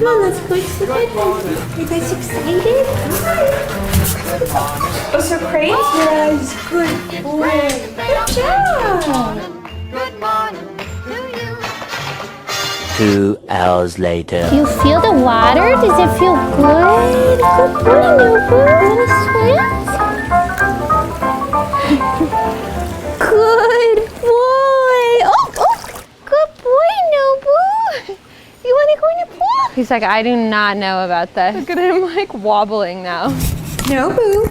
Come on, let's go to the bedroom. Are you guys excited? Oh, so crazy? Yes, good boy. Good job. Good morning to you. 2 hours later. Do you feel the water? Does it feel good? Good boy, Nobu. You wanna swim? Good boy. Oh, good boy, Nobu. You wanna go in the pool? He's like, I do not know about this. Look at him like wobbling now. Nobu,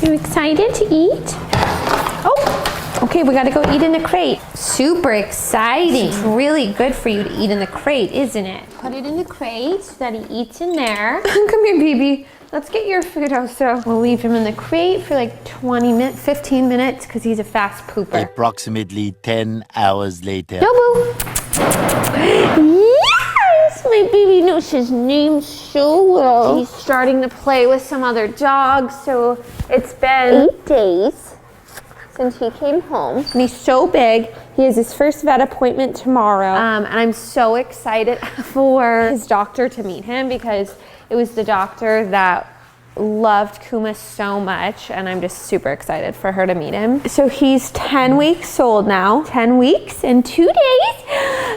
You excited to eat? oh, okay, we gotta go eat in the crate. Super exciting. It's really good for you to eat in the crate, isn't it? Put it in the crate so that he eats in there. Come here, baby. Let's get your food also. We'll leave him in the crate for like 20 minutes, 15 minutes, because he's a fast pooper. Approximately 10 hours later. Nobu. Yes, my baby knows his name so well. He's starting to play with some other dogs, so it's been 8 days since he came home. and he's so big. He has his first vet appointment tomorrow. And I'm so excited for his doctor to meet him because it was the doctor that loved Kuma so much, and I'm just super excited for her to meet him. So he's 10 weeks old now. 10 weeks and 2 days.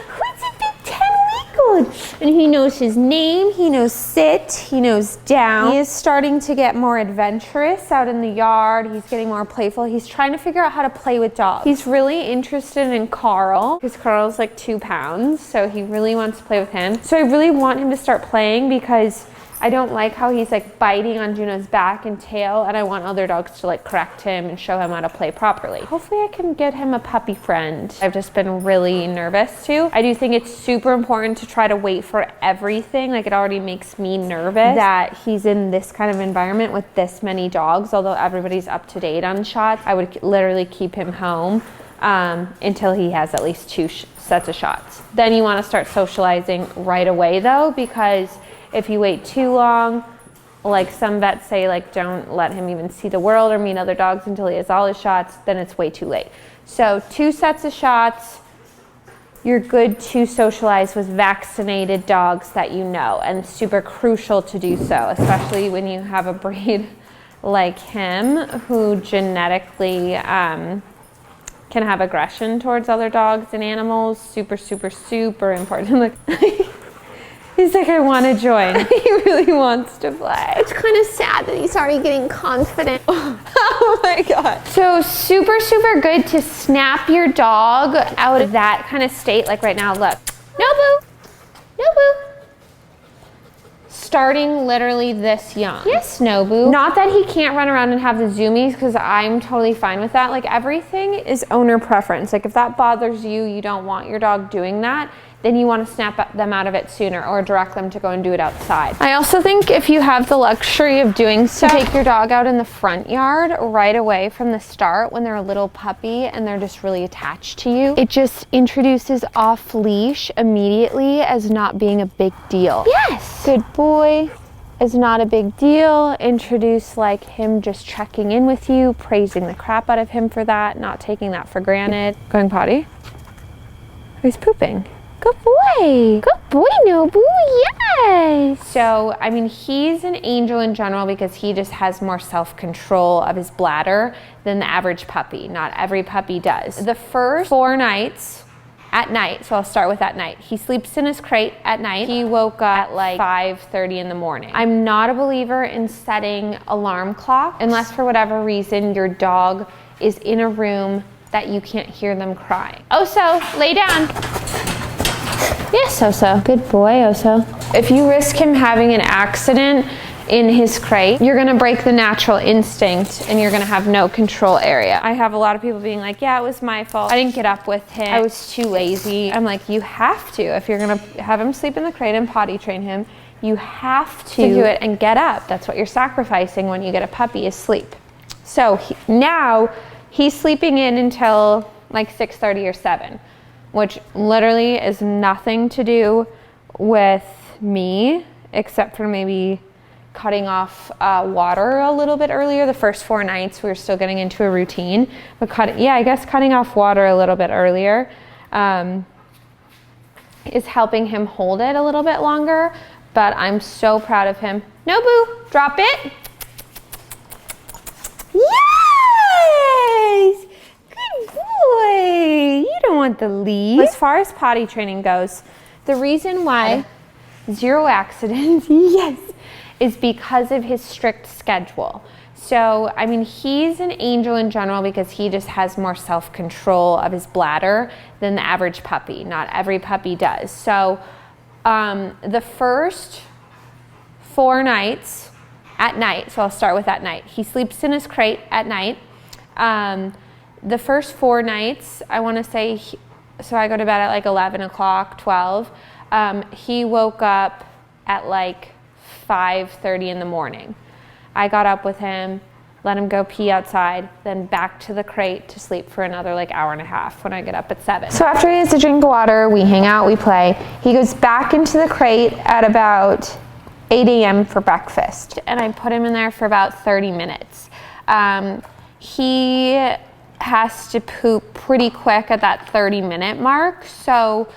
Who's a big 10-week-old? And he knows his name, he knows sit, he knows down. He is starting to get more adventurous out in the yard. He's getting more playful. He's trying to figure out how to play with dogs. He's really interested in Carl, because Carl's like 2 pounds, so he really wants to play with him. So I really want him to start playing because I don't like how he's like biting on Juno's back and tail, and I want other dogs to like correct him and show him how to play properly. Hopefully I can get him a puppy friend. I've just been really nervous too. I do think it's super important to try to wait for everything. Like, it already makes me nervous that he's in this kind of environment with this many dogs. Although everybody's up to date on shots, I would literally keep him home until he has at least 2 sets of shots. Then you want to start socializing right away though, because if you wait too long, like some vets say, like, don't let him even see the world or meet other dogs until he has all his shots, then it's way too late. So 2 sets of shots, you're good to socialize with vaccinated dogs that you know, and super crucial to do so, especially when you have a breed like him who genetically can have aggression towards other dogs and animals. Super, super, super important. He's like, I want to join. He really wants to play. It's kind of sad that he's already getting confident. Oh my God. So super, super good to snap your dog out of that kind of state. Like right now, look. Nobu. Nobu. Starting literally this young. Yes, Nobu. Not that he can't run around and have the zoomies, because I'm totally fine with that. Like, everything is owner preference. Like, if that bothers you, you don't want your dog doing that, then you want to snap them out of it sooner or direct them to go and do it outside. I also think if you have the luxury of doing so, take your dog out in the front yard right away from the start when they're a little puppy and they're just really attached to you. It just introduces off leash immediately as not being a big deal. Yes. Good boy is not a big deal. Introduce like him just checking in with you, praising the crap out of him for that, not taking that for granted. Going potty? He's pooping. Good boy. Good boy, Nobu. Yes. So, I mean, he's an angel in general because he just has more self-control of his bladder than the average puppy. Not every puppy does. The first 4 nights at night, so I'll start with at night. He sleeps in his crate at night. He woke up at like 5:30 in the morning. I'm not a believer in setting alarm clocks unless for whatever reason your dog is in a room that you can't hear them crying. Oso, lay down. Yes, Oso. Good boy, Oso. If you risk him having an accident in his crate, you're gonna break the natural instinct and you're gonna have no control area. I have a lot of people being like, yeah, it was my fault. I didn't get up with him. I was too lazy. I'm like, you have to. If you're gonna have him sleep in the crate and potty train him, you have to do it and get up. That's what you're sacrificing when you get a puppy, is sleep. So now he's sleeping in until like 6:30 or 7. Which literally is nothing to do with me, except for maybe cutting off water a little bit earlier. The first 4 nights we were still getting into a routine, but I guess cutting off water a little bit earlier is helping him hold it a little bit longer. but I'm so proud of him. Nobu, drop it. Yes! Good boy. You don't want the lead. As far as potty training goes, the reason why 0 accidents, yes, is because of his strict schedule. So, I mean, he's an angel in general because he just has more self-control of his bladder than the average puppy. Not every puppy does. So, the first 4 nights at night, so I'll start with at night. He sleeps in his crate at night. The first 4 nights, I want to say, so I go to bed at like 11 o'clock, 12. He woke up at like 5:30 in the morning. I got up with him, let him go pee outside, then back to the crate to sleep for another like hour and a half when I get up at 7. So after he has a drink of water, we hang out, we play. He goes back into the crate at about 8 a.m. for breakfast. And I put him in there for about 30 minutes. He has to poop pretty quick at that 30-minute mark. So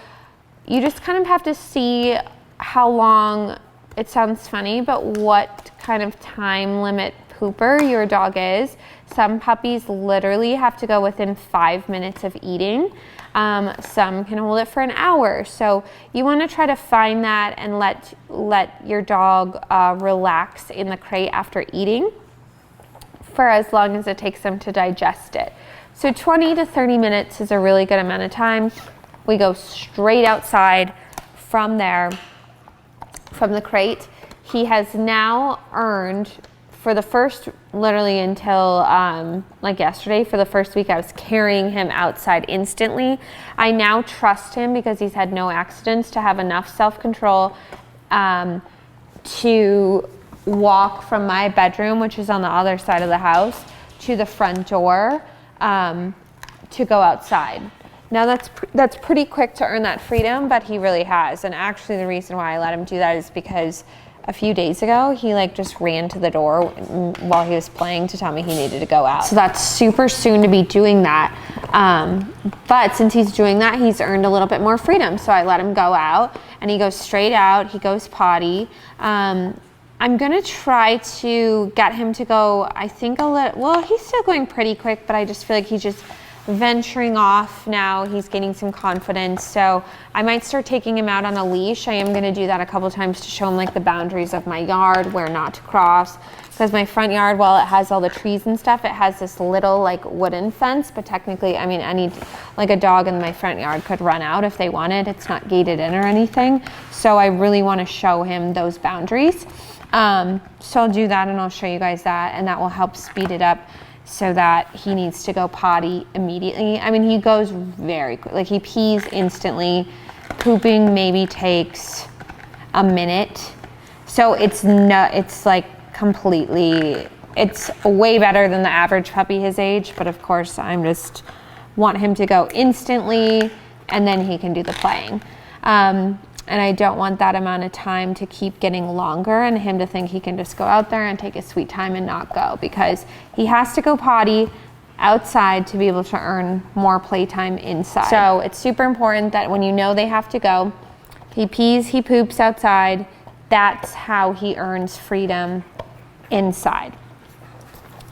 you just kind of have to see how long, it sounds funny, but what kind of time limit pooper your dog is. Some puppies literally have to go within 5 minutes of eating. Some can hold it for an hour. So you want to try to find that and let your dog relax in the crate after eating for as long as it takes them to digest it. So 20 to 30 minutes is a really good amount of time. We go straight outside from there, from the crate. He has now earned, for the first, literally until like yesterday, for the first week I was carrying him outside instantly. I now trust him because he's had no accidents to have enough self-control to walk from my bedroom, which is on the other side of the house, to the front door to go outside. Now that's pretty quick to earn that freedom, but he really has. And actually the reason why I let him do that is because a few days ago, he like just ran to the door while he was playing to tell me he needed to go out. So that's super soon to be doing that. But since he's doing that, he's earned a little bit more freedom. So I let him go out and he goes straight out. He goes potty. I'm gonna try to get him to go, I think a little, well, he's still going pretty quick, but I just feel like he's just venturing off now. He's gaining some confidence. So I might start taking him out on a leash. I am going to do that a couple times to show him like the boundaries of my yard, where not to cross. Because my front yard, while it has all the trees and stuff, it has this little like wooden fence, but technically, I mean, like a dog in my front yard could run out if they wanted. It's not gated in or anything. So I really want to show him those boundaries. So I'll do that and I'll show you guys that, and that will help speed it up so that he needs to go potty immediately. I mean, he goes very quick, like he pees instantly. Pooping maybe takes a minute. So it's like completely, it's way better than the average puppy his age, but of course I'm just want him to go instantly and then he can do the playing. And I don't want that amount of time to keep getting longer and him to think he can just go out there and take his sweet time and not go, because he has to go potty outside to be able to earn more playtime inside. So it's super important that when you know they have to go, he pees, he poops outside. That's how he earns freedom inside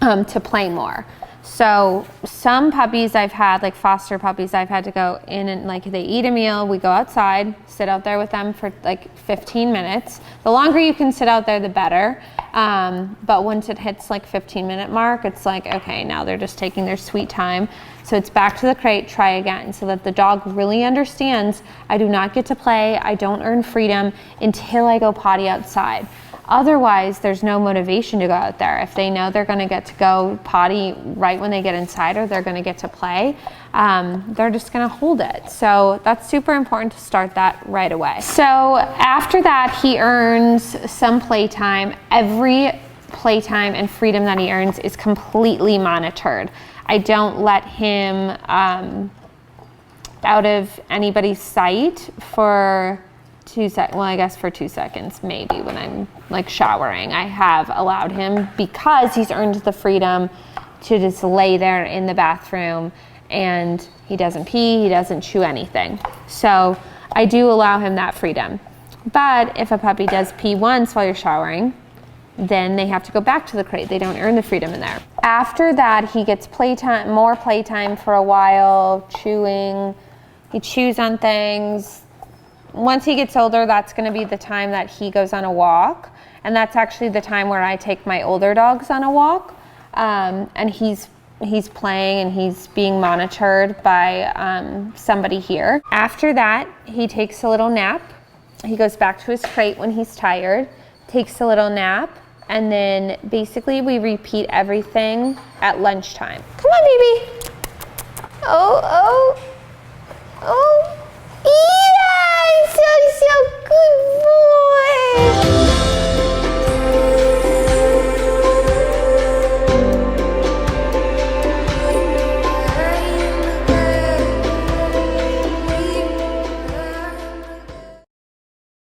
to play more. So some puppies I've had, like foster puppies, I've had to go in and like they eat a meal, we go outside, sit out there with them for like 15 minutes. The longer you can sit out there, the better. But once it hits like 15-minute mark, it's like, okay, now they're just taking their sweet time. So it's back to the crate, try again, so that the dog really understands I do not get to play, I don't earn freedom until I go potty outside. Otherwise, there's no motivation to go out there. If they know they're going to get to go potty right when they get inside, or they're going to get to play, they're just going to hold it. So that's super important to start that right away. So after that, he earns some playtime. Every playtime and freedom that he earns is completely monitored. I don't let him out of anybody's sight for 2 seconds, well, I guess for 2 seconds, maybe when I'm like showering. I have allowed him, because he's earned the freedom to just lay there in the bathroom, and he doesn't pee, he doesn't chew anything. So I do allow him that freedom. But if a puppy does pee once while you're showering, then they have to go back to the crate. They don't earn the freedom in there. After that, he gets playtime, more playtime for a while, chewing. He chews on things. Once he gets older, that's gonna be the time that he goes on a walk. And that's actually the time where I take my older dogs on a walk. And he's playing and he's being monitored by somebody here. After that, he takes a little nap. He goes back to his crate when he's tired, takes a little nap, and then basically we repeat everything at lunchtime. Come on, baby. Oh, oh, oh.